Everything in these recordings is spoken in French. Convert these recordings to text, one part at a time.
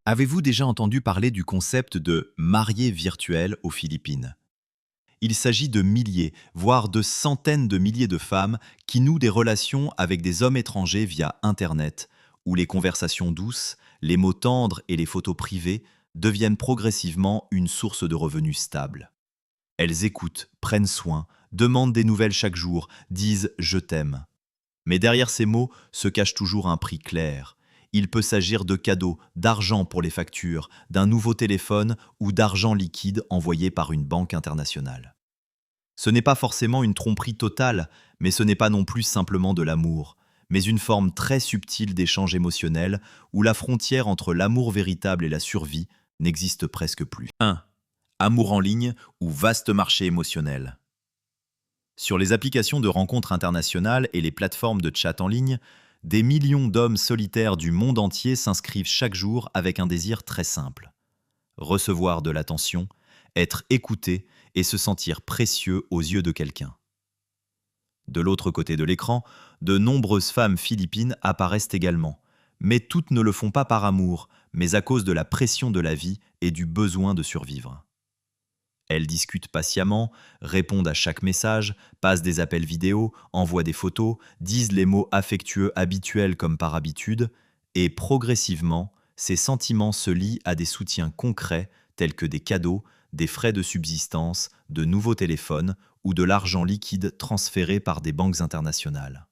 Avez-vous déjà entendu parler du concept de mariée virtuelle aux Philippines? Il s'agit de milliers, voire de centaines de milliers de femmes qui nouent des relations avec des hommes étrangers via Internet, où les conversations douces, les mots tendres et les photos privées deviennent progressivement une source de revenus stable. Elles écoutent, prennent soin, demandent des nouvelles chaque jour, disent «je t'aime». Mais derrière ces mots se cache toujours un prix clair. Il peut s'agir de cadeaux, d'argent pour les factures, d'un nouveau téléphone ou d'argent liquide envoyé par une banque internationale. Ce n'est pas forcément une tromperie totale, mais ce n'est pas non plus simplement de l'amour, mais une forme très subtile d'échange émotionnel où la frontière entre l'amour véritable et la survie n'existe presque plus. 1. Amour en ligne ou vaste marché émotionnel. Sur les applications de rencontres internationales et les plateformes de chat en ligne, des millions d'hommes solitaires du monde entier s'inscrivent chaque jour avec un désir très simple: recevoir de l'attention, être écouté et se sentir précieux aux yeux de quelqu'un. De l'autre côté de l'écran, de nombreuses femmes philippines apparaissent également, mais toutes ne le font pas par amour, mais à cause de la pression de la vie et du besoin de survivre. Elles discutent patiemment, répondent à chaque message, passent des appels vidéo, envoient des photos, disent les mots affectueux habituels comme par habitude, et progressivement, ces sentiments se lient à des soutiens concrets tels que des cadeaux, des frais de subsistance, de nouveaux téléphones ou de l'argent liquide transféré par des banques internationales.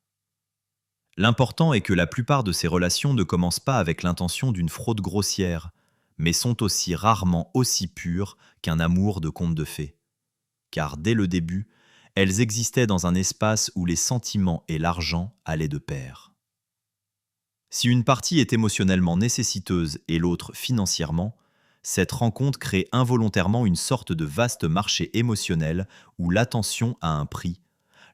L'important est que la plupart de ces relations ne commencent pas avec l'intention d'une fraude grossière, mais sont aussi rarement aussi pures qu'un amour de conte de fées. Car dès le début, elles existaient dans un espace où les sentiments et l'argent allaient de pair. Si une partie est émotionnellement nécessiteuse et l'autre financièrement, cette rencontre crée involontairement une sorte de vaste marché émotionnel où l'attention a un prix,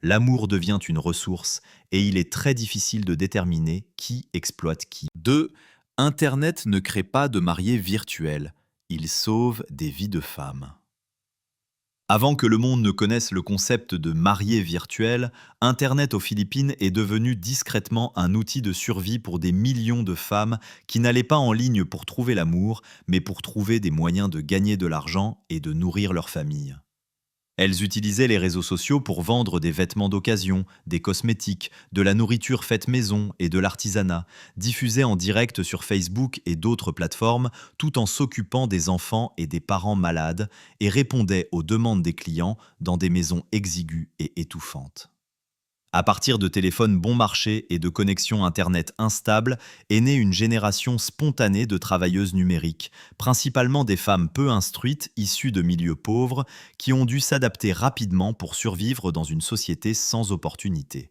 l'amour devient une ressource et il est très difficile de déterminer qui exploite qui. 2. Internet ne crée pas de mariés virtuels, il sauve des vies de femmes. Avant que le monde ne connaisse le concept de mariée virtuel, Internet aux Philippines est devenu discrètement un outil de survie pour des millions de femmes qui n'allaient pas en ligne pour trouver l'amour, mais pour trouver des moyens de gagner de l'argent et de nourrir leur famille. Elles utilisaient les réseaux sociaux pour vendre des vêtements d'occasion, des cosmétiques, de la nourriture faite maison et de l'artisanat, diffusés en direct sur Facebook et d'autres plateformes, tout en s'occupant des enfants et des parents malades, et répondaient aux demandes des clients dans des maisons exiguës et étouffantes. À partir de téléphones bon marché et de connexions Internet instables, est née une génération spontanée de travailleuses numériques, principalement des femmes peu instruites issues de milieux pauvres, qui ont dû s'adapter rapidement pour survivre dans une société sans opportunités.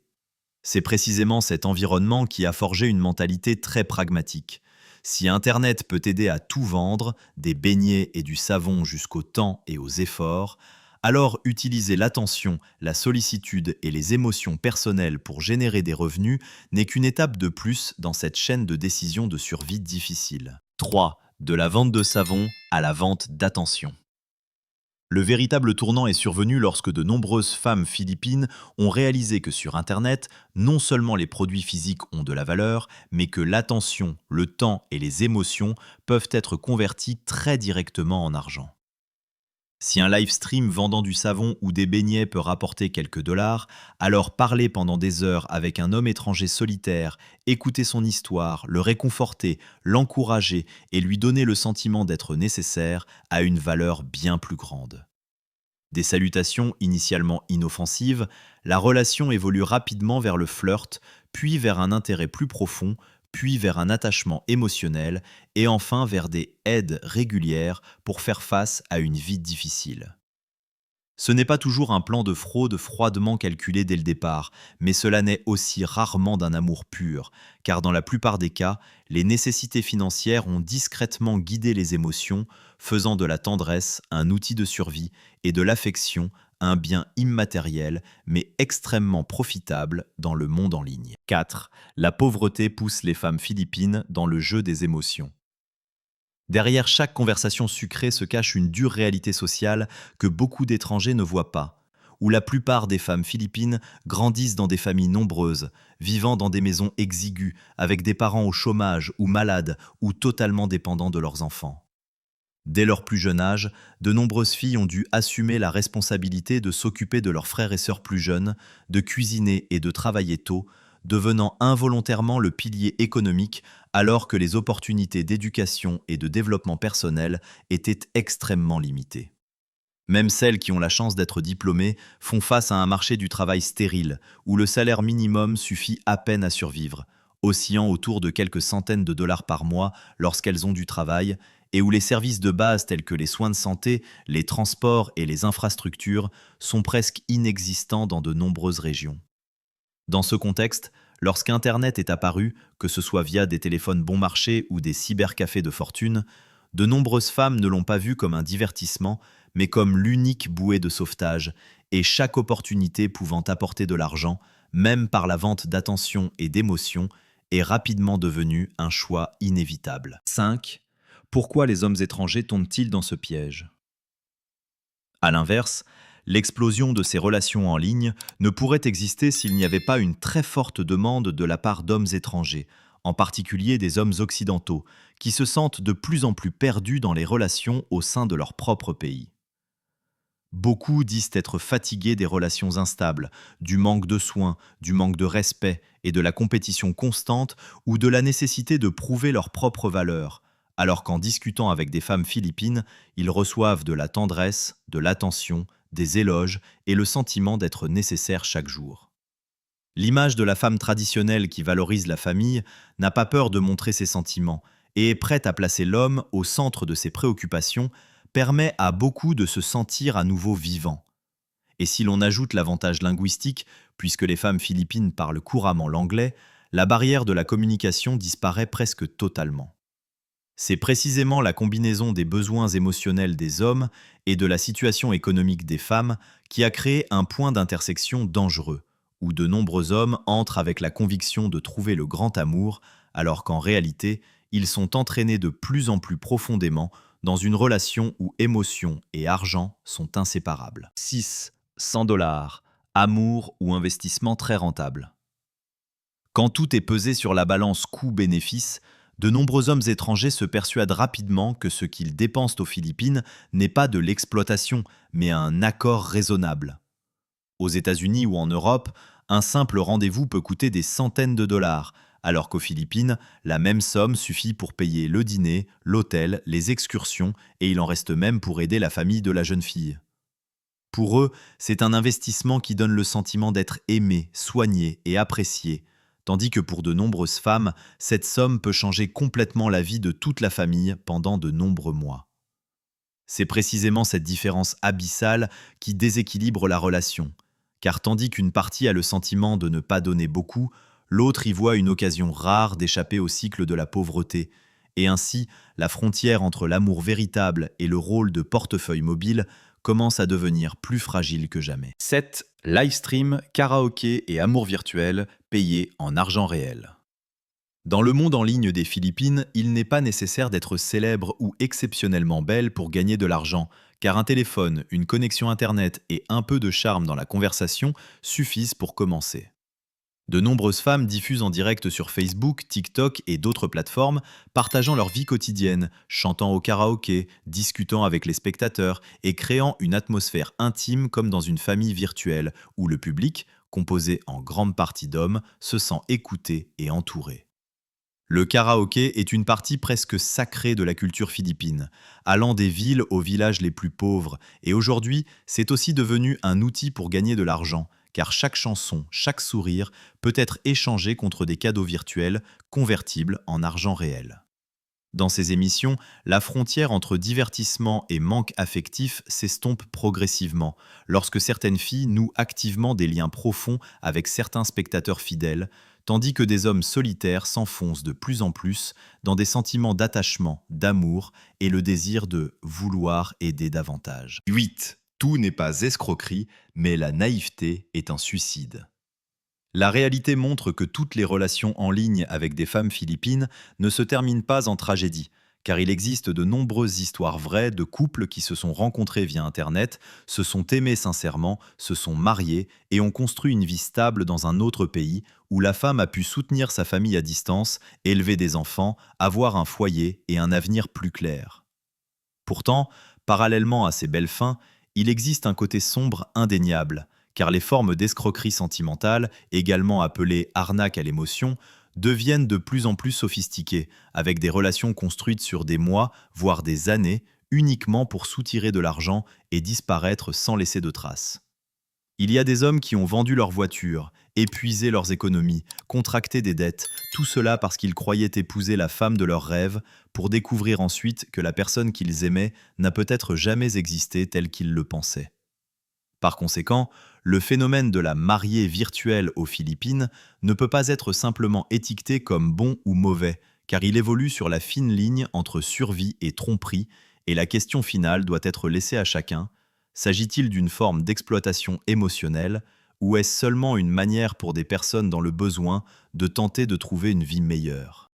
C'est précisément cet environnement qui a forgé une mentalité très pragmatique. Si Internet peut aider à tout vendre, des beignets et du savon jusqu'au temps et aux efforts, alors utiliser l'attention, la sollicitude et les émotions personnelles pour générer des revenus n'est qu'une étape de plus dans cette chaîne de décisions de survie difficile. 3. De la vente de savon à la vente d'attention. Le véritable tournant est survenu lorsque de nombreuses femmes philippines ont réalisé que sur Internet, non seulement les produits physiques ont de la valeur, mais que l'attention, le temps et les émotions peuvent être convertis très directement en argent. Si un live stream vendant du savon ou des beignets peut rapporter quelques dollars, alors parler pendant des heures avec un homme étranger solitaire, écouter son histoire, le réconforter, l'encourager et lui donner le sentiment d'être nécessaire a une valeur bien plus grande. Des salutations initialement inoffensives, la relation évolue rapidement vers le flirt, puis vers un intérêt plus profond, puis vers un attachement émotionnel, et enfin vers des aides régulières pour faire face à une vie difficile. Ce n'est pas toujours un plan de fraude froidement calculé dès le départ, mais cela naît aussi rarement d'un amour pur, car dans la plupart des cas, les nécessités financières ont discrètement guidé les émotions, faisant de la tendresse un outil de survie et de l'affection un bien immatériel, mais extrêmement profitable dans le monde en ligne. 4. La pauvreté pousse les femmes philippines dans le jeu des émotions. Derrière chaque conversation sucrée se cache une dure réalité sociale que beaucoup d'étrangers ne voient pas. où la plupart des femmes philippines grandissent dans des familles nombreuses, vivant dans des maisons exiguës, avec des parents au chômage ou malades ou totalement dépendants de leurs enfants. Dès leur plus jeune âge, de nombreuses filles ont dû assumer la responsabilité de s'occuper de leurs frères et sœurs plus jeunes, de cuisiner et de travailler tôt, devenant involontairement le pilier économique alors que les opportunités d'éducation et de développement personnel étaient extrêmement limitées. Même celles qui ont la chance d'être diplômées font face à un marché du travail stérile, où le salaire minimum suffit à peine à survivre, oscillant autour de quelques centaines de dollars par mois lorsqu'elles ont du travail, et où les services de base tels que les soins de santé, les transports et les infrastructures sont presque inexistants dans de nombreuses régions. Dans ce contexte, lorsqu'Internet est apparu, que ce soit via des téléphones bon marché ou des cybercafés de fortune, de nombreuses femmes ne l'ont pas vu comme un divertissement, mais comme l'unique bouée de sauvetage, et chaque opportunité pouvant apporter de l'argent, même par la vente d'attention et d'émotion, est rapidement devenue un choix inévitable. 5. Pourquoi les hommes étrangers tombent-ils dans ce piège? À l'inverse, l'explosion de ces relations en ligne ne pourrait exister s'il n'y avait pas une très forte demande de la part d'hommes étrangers, en particulier des hommes occidentaux, qui se sentent de plus en plus perdus dans les relations au sein de leur propre pays. Beaucoup disent être fatigués des relations instables, du manque de soins, du manque de respect et de la compétition constante ou de la nécessité de prouver leur propre valeur, alors qu'en discutant avec des femmes philippines, ils reçoivent de la tendresse, de l'attention, des éloges et le sentiment d'être nécessaires chaque jour. L'image de la femme traditionnelle qui valorise la famille n'a pas peur de montrer ses sentiments et est prête à placer l'homme au centre de ses préoccupations, permet à beaucoup de se sentir à nouveau vivants. Et si l'on ajoute l'avantage linguistique, puisque les femmes philippines parlent couramment l'anglais, la barrière de la communication disparaît presque totalement. C'est précisément la combinaison des besoins émotionnels des hommes et de la situation économique des femmes qui a créé un point d'intersection dangereux, où de nombreux hommes entrent avec la conviction de trouver le grand amour, alors qu'en réalité, ils sont entraînés de plus en plus profondément dans une relation où émotion et argent sont inséparables. 6. 100 dollars. Amour ou investissement très rentable. Quand tout est pesé sur la balance coût-bénéfice, de nombreux hommes étrangers se persuadent rapidement que ce qu'ils dépensent aux Philippines n'est pas de l'exploitation, mais un accord raisonnable. Aux États-Unis ou en Europe, un simple rendez-vous peut coûter des centaines de dollars, alors qu'aux Philippines, la même somme suffit pour payer le dîner, l'hôtel, les excursions, et il en reste même pour aider la famille de la jeune fille. Pour eux, c'est un investissement qui donne le sentiment d'être aimé, soigné et apprécié, tandis que pour de nombreuses femmes, cette somme peut changer complètement la vie de toute la famille pendant de nombreux mois. C'est précisément cette différence abyssale qui déséquilibre la relation, car tandis qu'une partie a le sentiment de ne pas donner beaucoup, l'autre y voit une occasion rare d'échapper au cycle de la pauvreté, et ainsi la frontière entre l'amour véritable et le rôle de portefeuille mobile commence à devenir plus fragile que jamais. 7. Live stream, karaoké et amour virtuel payé en argent réel. Dans le monde en ligne des Philippines, il n'est pas nécessaire d'être célèbre ou exceptionnellement belle pour gagner de l'argent, car un téléphone, une connexion Internet et un peu de charme dans la conversation suffisent pour commencer. De nombreuses femmes diffusent en direct sur Facebook, TikTok et d'autres plateformes, partageant leur vie quotidienne, chantant au karaoké, discutant avec les spectateurs et créant une atmosphère intime comme dans une famille virtuelle où le public, composé en grande partie d'hommes, se sent écouté et entouré. Le karaoké est une partie presque sacrée de la culture philippine, allant des villes aux villages les plus pauvres, et aujourd'hui, c'est aussi devenu un outil pour gagner de l'argent, car chaque chanson, chaque sourire peut être échangé contre des cadeaux virtuels convertibles en argent réel. Dans ces émissions, la frontière entre divertissement et manque affectif s'estompe progressivement, lorsque certaines filles nouent activement des liens profonds avec certains spectateurs fidèles, tandis que des hommes solitaires s'enfoncent de plus en plus dans des sentiments d'attachement, d'amour et le désir de vouloir aider davantage. 8. Tout n'est pas escroquerie, mais la naïveté est un suicide. La réalité montre que toutes les relations en ligne avec des femmes philippines ne se terminent pas en tragédie, car il existe de nombreuses histoires vraies de couples qui se sont rencontrés via Internet, se sont aimés sincèrement, se sont mariés et ont construit une vie stable dans un autre pays où la femme a pu soutenir sa famille à distance, élever des enfants, avoir un foyer et un avenir plus clair. Pourtant, parallèlement à ces belles fins, il existe un côté sombre indéniable, car les formes d'escroquerie sentimentale, également appelées arnaques à l'émotion, deviennent de plus en plus sophistiquées, avec des relations construites sur des mois, voire des années, uniquement pour soutirer de l'argent et disparaître sans laisser de traces. Il y a des hommes qui ont vendu leur voiture, épuisé leurs économies, contracté des dettes, tout cela parce qu'ils croyaient épouser la femme de leurs rêves, pour découvrir ensuite que la personne qu'ils aimaient n'a peut-être jamais existé telle qu'ils le pensaient. Par conséquent, le phénomène de la mariée virtuelle aux Philippines ne peut pas être simplement étiqueté comme bon ou mauvais, car il évolue sur la fine ligne entre survie et tromperie, et la question finale doit être laissée à chacun. S'agit-il d'une forme d'exploitation émotionnelle, ou est-ce seulement une manière pour des personnes dans le besoin de tenter de trouver une vie meilleure ?